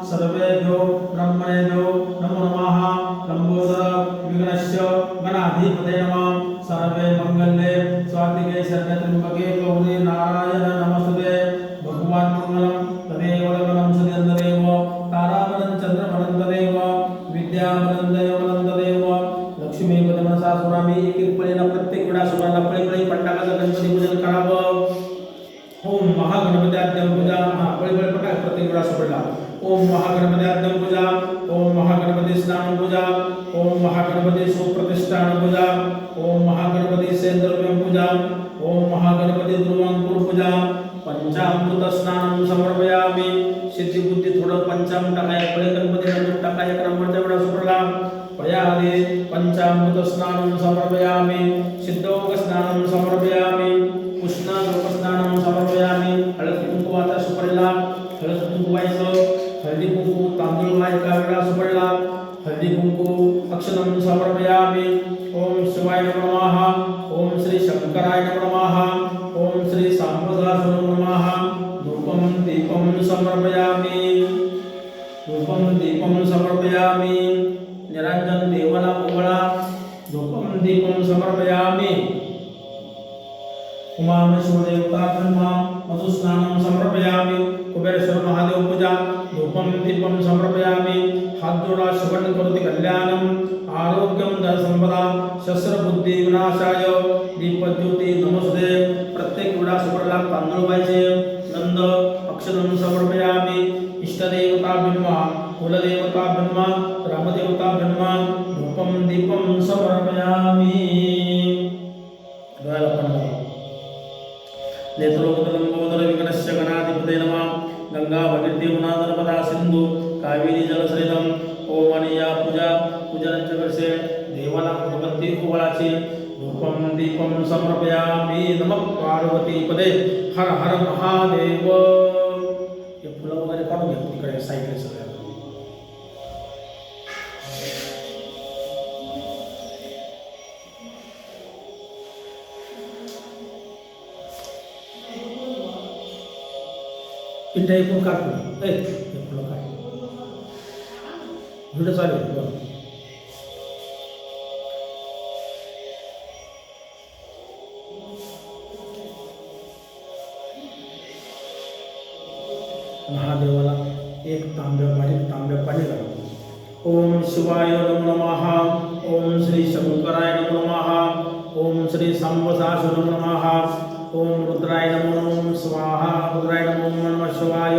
सर्वेभ्यो ब्रह्मणेभ्यो नमो नमः लंबोदर विघ्नस्य गणाधिपतये नमः सर्वे मंगल्ये स्वातिके शरण्यत्र्यंबके गौरी नारायण नमस्ते भगवान् मंगलम तदेव मंगलम सदेव तारावनं चंद्रवनं तदेव विद्यावनं देववनं तदेव लक्ष्मी पदमनसा सुरामी एक पळीला प्रत्येक वेळा सुराला पळी पटाकाचा गणपती पूजन करावं ओम महागणपत्याद्यं पूजा पळी पटाक प्रत्येक वेळा सुराला ओम महागणपत्याद्यं पूजा ओम महागणपती स्नान पूजा ओम महागणपती सुप्रतिष्ठान पूजा ओम महागणपती सेंद्रव्यं पूजा ओम महागणपती ध्रुवांकुर पूजा पंचामृत स्नानं समर्पयामि सिद्धी बुद्धी थोडं पंचामृत टाकाय पळे गणपतीला दूध टाकाय एक नंबरच्या वेळा सुरला प्रयादे पंचामृत स्नानं समर्पयामि सिद्धोग स्नानं समर्पयामि उष्ण स्नानं समर्पयामि हळद कुंकू आता सुपडला हळद कुंकू व्हायचं हळदी कुंकू तांदूळ एका वेळा सुपडला हळदी कुंकू अक्षतं समर्पयामि ओम शिवाय नमः ओम श्री शंकराय नमः ओम श्री सांबदाय नमः धूपं दीपं समर्पयामि निरंजन देवाला ओवळा धूपं दीपं समर्पयामि उमामेश्वरदेवता ब्रह्मा मधुस्नानं समर्पयामि कुबेरेश्वर महादेव पूजा धूपं दीपं समर्पयामि हाथ जोड़ा श्रवण करोति कल्याणम आरोग्यम धन संपदा शस्त्र बुद्धि विनाशाय दीपज्योति नमस्ते प्रत्येक वेळा सुप्रला तांदूळ व्हायचे गंध अक्षरं समर्पयामि इष्टदेवता ब्रह्मा कुलदेवता ब्रह्मा ग्रामदेवता ब्रह्मा धूपं दीपं समर्पयामि द्वारा पंडा नेत्रोपतलंबोदर विघ्नस्य गणाधिपतये नमः गंगा भगीरथी यमुना नर्मदा सिंधु कावेरी जलसरितम ओम आणि या पूजनाच्या वर्षे देवाला भगवती ओवाळाची धूपं दीपं समर्पयामि नमः पार्वती पदे हर हर महादेव हे फुलं वगैरे काढून घ्या तिकडे साईडला सगळ्या पिंडा एकूण काढतो हे फुलं काढ व्हिडिओ चालू आहे बघ महादेवाला एक तांब्या पाणी घाला ओम शिवाय नमो नमः ओम श्री शंकराय नमो नमः ओम श्री सांबदाय नमो नमः ओम रुद्राय नमो स्वाहा रुद्राय नमो शिवाय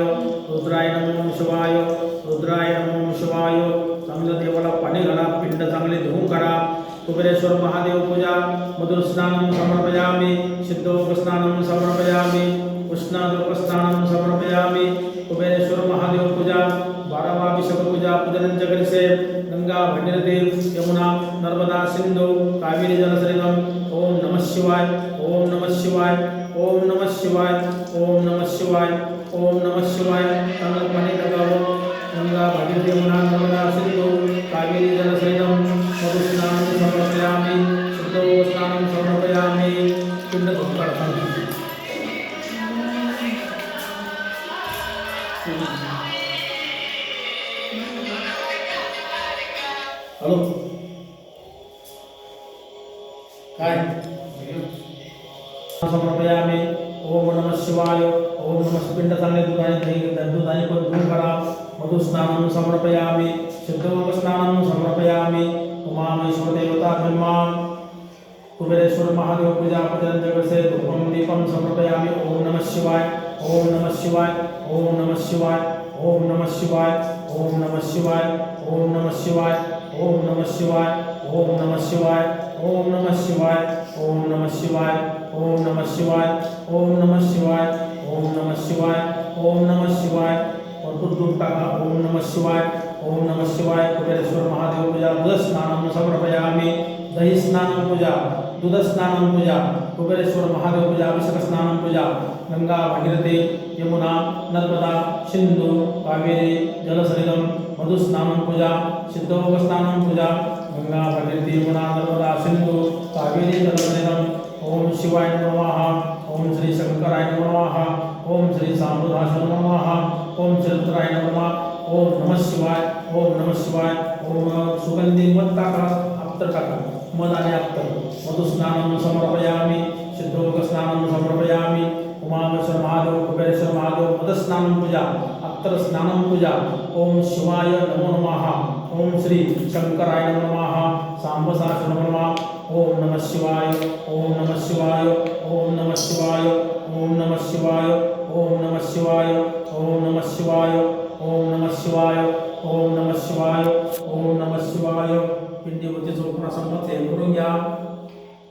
रुद्राय नमो शिवाय रुद्राय नमो शिवाय चांगलं देवाला पाणी घाला पिंड चांगले धुवून काढा कुबेरेश्वर महादेव पूजा मधुर स्नानं समर्पयामि सिद्धोग स्नानं समर्पयामि उष्णादोग स्नानं समर्पयामि कुबेरेश्वर महादेव पूजा 12 पूजा पूजनंच करिसे गंगा भगीरथी यमुना नर्मदा सिंधु कावेरी जलसरितम ओम नमः शिवाय ओम नमः शिवाय ओम नमः शिवाय ओम नमः शिवाय ओम नमः शिवाय चांगलं पाणी टाकावं गंगा भगीरथी यमुना नर्मदा सिंधु कावेरी जलसरितम मधुस्नानं समर्पयामि सिद्धोग स्नानं समर्पयामि पिंड धुवून हॅलो काय समर्पयामि ओम नमः शिवाय ओम नमः पिंड चांगले दुधाने पण धुवून काढा मधुस्नानं समर्पयामि सिद्धोग स्नानं समर्पयामि उमामेश्वर देवता ब्रह्मा कुबेरेश्वर महादेव पूजा पूजन जगसे धूपं दीपं समर्पयामि ओम नमः शिवाय ओम नमः शिवाय ओम नमः शिवाय ओम नमः शिवाय ओम नमः शिवाय ओम नमः शिवाय ओम नमः शिवाय ओम नमः शिवाय ओम नमः शिवाय ओम नमः शिवाय ओम नमः शिवाय ओम नमः शिवाय ओम नमः शिवाय ओम नमः शिवाय और दूध टाका ओम नमः शिवाय ओम नमः शिवाय कुबेरेश्वर महादेव पूजा दूध स्नानं समर्पयामि दही स्नानं पूजा दूध स्नानं पूजा कुबेरेश्वर महादेव पूजा अभिषेक स्नानं पूजा गंगा भागीरथी यमुना नर्मदा सिंधु कावेरी जलसरितम मधुस्नानं पूजा सिद्धोग स्नानं पूजा गंगा भागीरथी यमुना नर्मदा सिंधु कावेरी जलसरितम ओम शिवाय नमः ओम श्री शंकराय नमः ओम श्री सांबदाय नमः ओम श्री रुद्राय नमः ओम नमः शिवाय, ओम नमः शिवाय, ओम सुगंधी मध टाका, अत्तर टाका, मध आणि अत्तर, मधुस्नानं समर्पयामि, सिद्धोदकस्नानं समर्पयामि, उमामेश्वर महादेव, कुबेरेश्वर महादेव, मधस्नानं पूजा, अत्तर स्नानं पूजा, ओम शिवाय नमो नमः, ओम श्री शंकराय नमो नमः, सांब साच नमो नमः, ओम नमः शिवाय, ओम नमः शिवाय, ओम नमः शिवाय, ओम नमः शिवाय, ओम नमः शिवाय, ओम नमः शिवाय, ओम नमः शिवाय, ओम नमः शिवाय, ओम नमः शिवाय. पिंडीवरती झोपून असं मत हे करून घ्या.